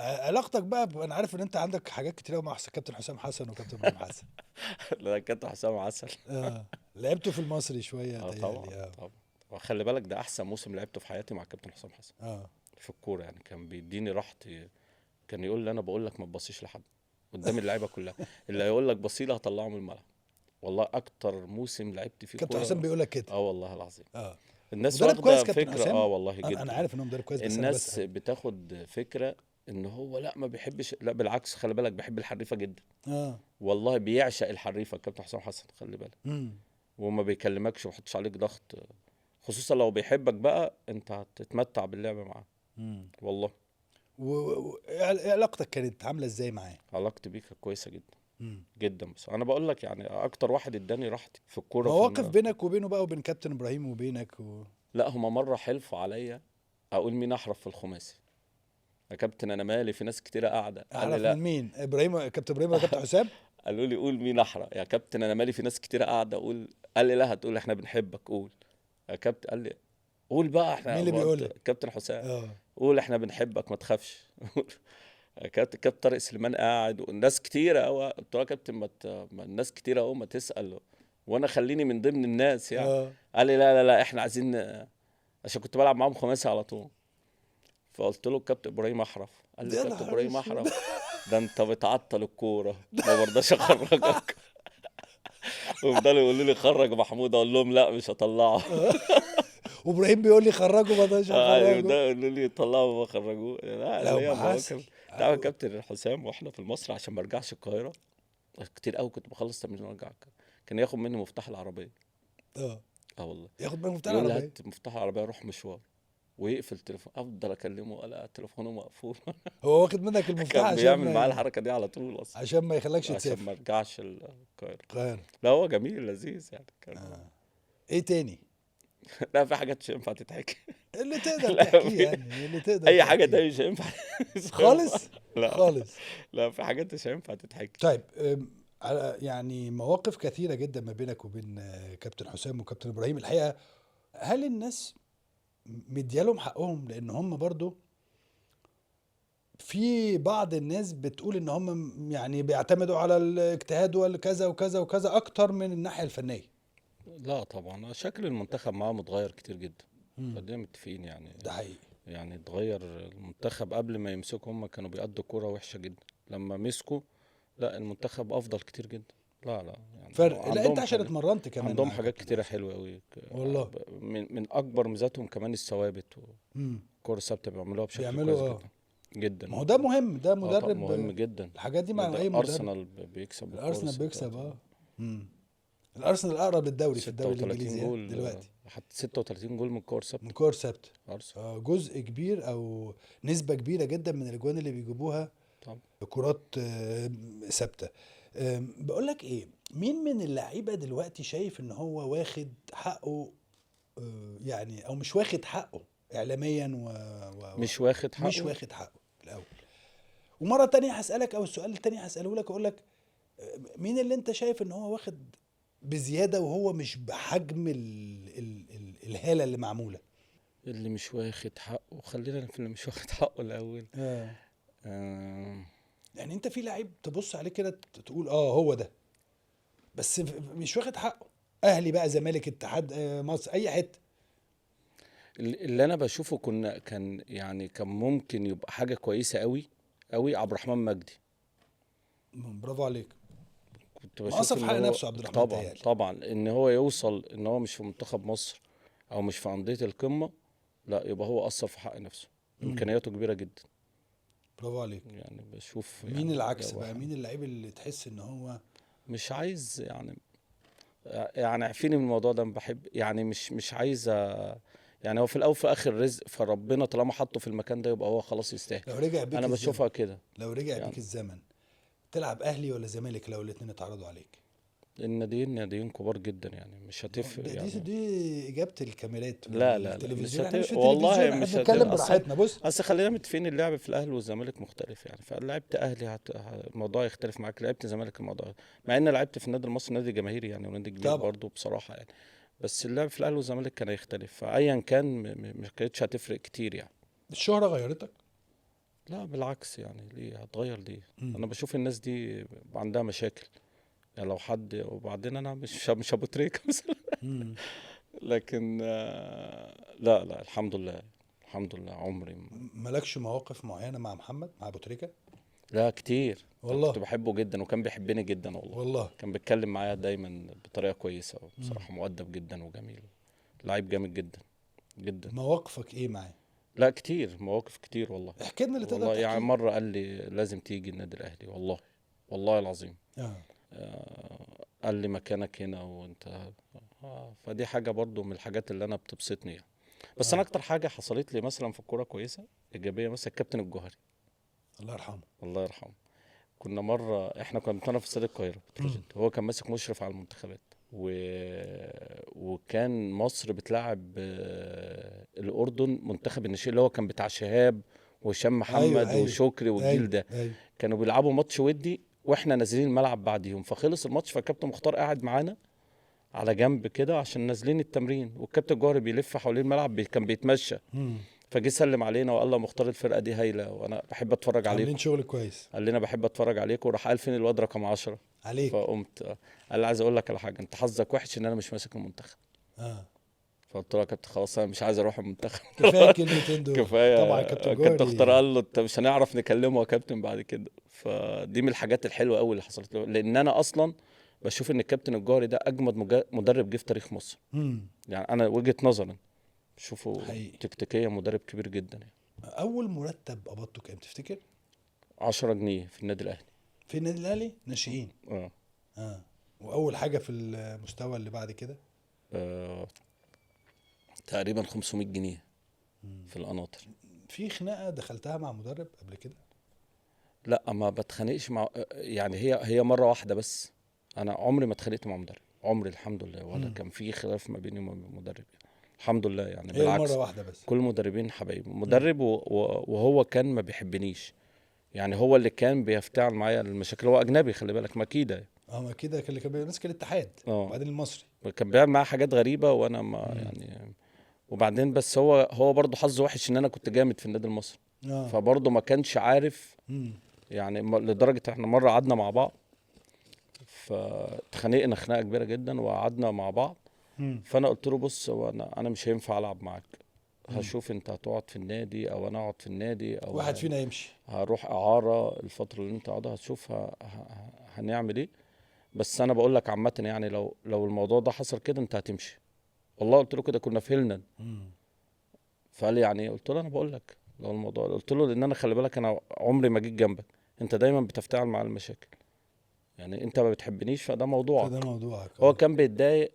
علاقتك بقى انا عارف ان انت عندك حاجات كتير قوي مع كابتن حسام حسن وكابتن ابراهيم حسن. لا كابتن حسام عسل. اه لعبته في المصري شويه اه طبعا تهيألي. اه طبعا. وخلي بالك ده احسن موسم لعبته في حياتي مع كابتن حسام حسن اه في الكوره، يعني كان بيديني راحتي. كان يقول لي انا بقول لك ما تبصيش لحد قدام اللعيبه كلها، اللي هيقول لك بصيله هطلعه من الملعب. والله اكتر موسم لعبت فيه كابتن حسام كوره. بيقول لك كده. اه والله العظيم. اه الناس مدرب كويس واخده كابتن فكره، اه حسام. والله انا جدا. عارف ان هو مدرب كويس بس انا الناس بسأل. بتاخد فكره ان هو لا ما بيحبش، لا بالعكس خلي بالك بيحب الحريفه جدا. اه والله بيعشق الحريفه كابتن حسام حسن، خلي بالك. امم وما بيكلمكش وما يحطش عليك ضغط، خصوصا لو بيحبك بقى انت هتتمتع باللعب معاه. امم والله إيه علاقتك كانت عامله ازاي معاه؟ علاقتي بيه كانت كويسه جدا امم جدا. بس انا بقول لك يعني اكتر واحد اداني راحتي في الكوره في مواقف بينك وبينه بقى وبين كابتن ابراهيم وبينك لا هما مره حلفوا عليا اقول مين احرف في الخماسي. يا كابتن انا مالي، في ناس كتيره قاعده. قال لي اعرف من لا. مين؟ ابراهيم كابتن ابراهيم ولا كابتن حسام؟ قالوا لي قول مين احرف يا كابتن، انا مالي في ناس كتيره قاعده اقول. قال لي لا هتقول احنا بنحبك قول. يا كابتن قال لي قول بقى مين احنا اللي بيقول لك؟ كابتن حسام. اه قول احنا بنحبك ما تخافش. كابتن طارق سليمان قاعد والناس كتيره قوي. قلت له يا كابتن ما الناس كتيره قوي ما تسال، وانا خليني من ضمن الناس يعني. اه قال لي لا لا لا احنا عايزين، عشان كنت بلعب معاهم خماسي على طول. فقلت له كابتن ابراهيم احرف. قال لي يا كابتن نهار ابراهيم اسود. احرف؟ ده انت بتعطل الكوره ما برضاش اخرجك. ويفضلوا يقولوا لي خرج محمود، اقول لهم لا مش هطلعه. وابراهيم بيقول لي خرجه ما اقدرش اخرجه. ده يقولوا لي طلعوا ما خرجوه. لا لا هم ليا عسل. مواقف. تعرف يا كابتن حسام واحنا في مصر عشان ما ارجعش القاهره كتير قوي كنت بخلص تمرين وارجع كان ياخد مني مفتاح العربيه. اه اه والله. ياخد منك مفتاح يقول لي العربيه. هات مفتاح العربيه اروح مشوار، ويقفل التليفون افضل اكلمه الا تليفونه مقفول. هو واخد منك المفتاح كان عشان بيعمل ما معايا الحركه دي على طول اصلا عشان ما يخلكش عشان ما تسافر ارجعش القاهره. القاهره. لا هو جميل لذيذ يعني كان. آه. ايه تاني؟ لا في حاجات مش ينفع تتحكي. اللي تقدر لا تحكيه في يعني اللي تقدر اي حاجه تحكيه. تانية مش هينفع. مش هينفع. خالص. لا خالص. لا في حاجات مش هينفع تتحكي. طيب يعني مواقف كثيرة جدا ما بينك وبين كابتن حسام وكابتن ابراهيم الحقيقة. هل الناس مديالهم حقهم؟ لان هم برضو في بعض الناس بتقول ان هم يعني بيعتمدوا على الاجتهاد والكذا وكذا وكذا اكتر من الناحية الفنية. لا طبعا شكل المنتخب معاه متغير كتير جدا. مم. خلينا متفقين يعني. ده حقيقي. يعني اتغير المنتخب قبل ما يمسكوا، هم كانوا بيأدوا كرة وحشة جدا. لما مسكوا لا المنتخب افضل كتير جدا. لا لا يعني فرق. لا انت عندهم عشان حاجة. اتمرنت كمان عندهم مع حاجات كابتن كتيرة حسام. حلوة قوي. والله. من اكبر ميزاتهم كمان الثوابت امم والكرة الثابتة بيعملوها بشكل بيعملوا كويس جدا ما هو جدا. ده مهم، ده اه طبعا مدرب. مهم جدا. الحاجات دي مع ده اي مدرب. ارسنال بيكسب بالكرة الارسنال بيكسب الثابتة. امم الارسنال اقرب للدوري في الدوري 36 الانجليزي جول، دلوقتي حتى 36 جول من الكور من ثابته. كور ثابته. ارسنال. جزء كبير او نسبه كبيره جدا من الاجوان اللي بيجيبوها طبعا. كرات ثابته. بقول لك ايه، مين من اللعيبه دلوقتي شايف ان هو واخد حقه يعني او مش واخد حقه اعلاميا مش واخد مش حقه. واخد حقه الاول؟ ومره تانية هسالك او السؤال التاني هساله لك اقول لك مين اللي انت شايف ان هو واخد بزياده وهو مش بحجم الهاله اللي معموله؟ اللي مش واخد حقه، خلينا في اللي مش واخد حقه الاول. آه. آه. يعني انت في لعيب تبص عليه كده تقول هو ده، بس مش واخد حقه. اهلي بقى، زمالك، اتحاد، مصر، اي حته. اللي انا بشوفه كان ممكن يبقى حاجه كويسه قوي قوي عبد الرحمن مجدي. برافو عليك. كنت بشوف مقصف في ان حق هو نفسه عبد الرحمن طبعا تهيالي. طبعا ان هو يوصل ان هو مش في منتخب مصر او مش في انديه القمه. لا يبقى هو قصر في حق نفسه. امم امكانياته كبيره جدا. برافو عليك. يعني بشوف مين يعني ده العكس بقى؟ واحد. مين اللعيب اللي تحس ان هو مش عايز يعني اعفيني من الموضوع ده. بحب يعني مش عايز يعني هو في الاول وفي الاخر رزق، فربنا طالما حطه في المكان ده يبقى هو خلاص يستاهل. لو رجع بيك انا الزمن بشوفها كده لو رجع بيك يعني. الزمن تلعب اهلي ولا زمالك لو الاتنين اتعرضوا عليك؟ الناديين كبار جدا يعني مش هتفرق يعني. دي اجابه الكاميرات لا لا لا مش والتلفزيون. احنا مش في والله التلفزيون، احنا مش بنتكلم اصل. براحتنا. بص خلينا متفقين اللعب في الاهلي والزمالك مختلف يعني. فلعبت اهلي الموضوع يختلف معاك. لعبت زمالك الموضوع، مع ان لعبت في النادي المصري نادي جماهيري يعني ونادي كبير طبعا. برضو بصراحه يعني. بس اللعب في الاهلي والزمالك كان هيختلف، فايا كان ما كانتش هتفرق كتير يعني. الشهره غيرتك؟ لا بالعكس، يعني ليه هتغير ليه؟ انا بشوف الناس دي عندها مشاكل، يعني لو حد، وبعدين انا مش ابو تريكه مثلا. مم. لكن لا لا، الحمد لله، الحمد لله عمري مالكش مواقف معينة مع محمد، مع ابو تريكة؟ لا كتير. أنا كنت والله. بحبه جدا وكان بيحبني جدا والله. والله. كان بيتكلم معايا دايما بطريقه كويسه، بصراحه مؤدب جدا وجميل، لعيب جامد جدا جدا. مواقفك ايه معاه؟ لا كتير، مواقف كتير والله. احكي لنا اللي تقدر والله يعني تحكيه. مره قال لي لازم تيجي النادي الاهلي، والله والله العظيم. اه. قال لي مكانك هنا وانت فدي حاجه برضو من الحاجات اللي انا بتبسطني يعني. بس انا اه. اكتر حاجه حصلت لي مثلا في الكوره كويسه ايجابيه، مثلا الكابتن الجوهري، الله يرحمه. الله يرحمه. كنا مره احنا كنا بنتمرن في استاد القاهره بتروجيت، هو كان ماسك مشرف على المنتخبات وكان مصر بتلعب الاردن، منتخب الناشئين اللي هو كان بتاع شهاب وهشام ايوه محمد ايوه وشكري والجيل ايوه ده. ايوه. كانوا بيلعبوا ماتش ودي واحنا نازلين الملعب بعديهم، فخلص الماتش فالكابتن مختار قاعد معانا على جنب كده عشان نازلين التمرين، والكابتن جوهري بيلف حوالين الملعب كان بيتمشى. مم. فجه سلم علينا وقال له مختار الفرقه دي هايله وانا بحب اتفرج عاملين عليكم. شغل كويس قال لنا بحب اتفرج عليكم، وراح قال فين الواد رقم 10. عليك. فقمت قال لي عايز اقول لك على حاجه، انت حظك وحش ان انا مش ماسك المنتخب. اه. فقلت له يا كابتن خلاص انا مش عايز اروح المنتخب. كفايه الكلمتين دول. طبعا كفايه. كابتن كابتن اختار جوهري. قال له انت مش هنعرف نكلمه يا كابتن بعد كده. فدي من الحاجات الحلوه قوي اللي حصلت له، لان انا اصلا بشوف ان الكابتن الجوهري ده اجمد مدرب جه في تاريخ مصر. مم. يعني انا وجهه نظري بشوفه حقيقي. تكتيكيا مدرب كبير جدا يعني. اول مرتب قبضته كام تفتكر؟ 10 جنيه في النادي الاهلي. في النادي الاهلي ناشئين. اه. اه. واول حاجه في المستوى اللي بعد كده؟ آه، تقريبا 500 جنيه في القناطر. في خناقه دخلتها مع مدرب قبل كده؟ لا ما بتخانقش مع، يعني هي مره واحده بس. انا عمري ما اتخانقت مع مدرب، عمري الحمد لله، ولا كان في خلاف ما بيني وما بين مدرب يعني. الحمد لله يعني، هي المره بالعكس. واحده بس؟ كل المدربين حبايبي. مدرب وهو كان ما بيحبنيش، يعني هو اللي كان بيفتعل معايا المشاكل. هو اجنبي خلي بالك، مكيده. اه، ما كده كان اللي كان ماسك الاتحاد اه. وبعدين المصري. كان بيعمل معايا حاجات غريبه وانا ما يعني. وبعدين بس هو برضه حظه وحش ان انا كنت جامد في النادي المصري، اه. فبرضه ما كانش عارف. امم. يعني لدرجه احنا مره قعدنا مع بعض، فاتخانقنا خناقه كبيره جدا وقعدنا مع بعض. فانا قلت له بص، هو انا مش هينفع العب معاك، هشوف انت هتقعد في النادي او انا اقعد في النادي او واحد فينا يمشي. هروح اعاره الفتره اللي انت قاعدها، هتشوف هنعمل ايه. بس انا بقول لك عامه يعني، لو الموضوع ده حصل كده انت هتمشي. والله قلت له كده، كنا في هيلنان. فقال لي يعني ايه؟ قلت له انا بقول لك لو الموضوع، قلت له لان انا خلي بالك انا عمري ما جيت جنبك، انت دايما بتفتعل مع المشاكل، يعني انت ما بتحبنيش فده موضوعك. فده موضوعك. هو كان بيتضايق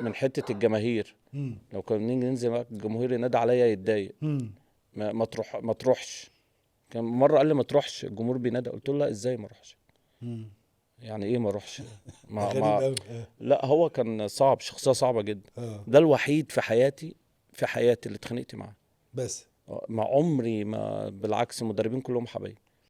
من حته الجماهير، امم. لو كنا نيجي ننزل معاك الجمهور ينادي عليا يتضايق. امم. ما تروحش. كان مره قال لي ما تروحش الجمهور بينادي، قلت له لا ازاي ما اروحش؟ امم. يعني ايه ما اروحش؟ ما غريب ما قوي. لا هو كان صعب، شخصيه صعبه جدا. اه. ده الوحيد في حياتي اللي اتخانقت معاه. بس. ما عمري ما، بالعكس المدربين كلهم حبايب.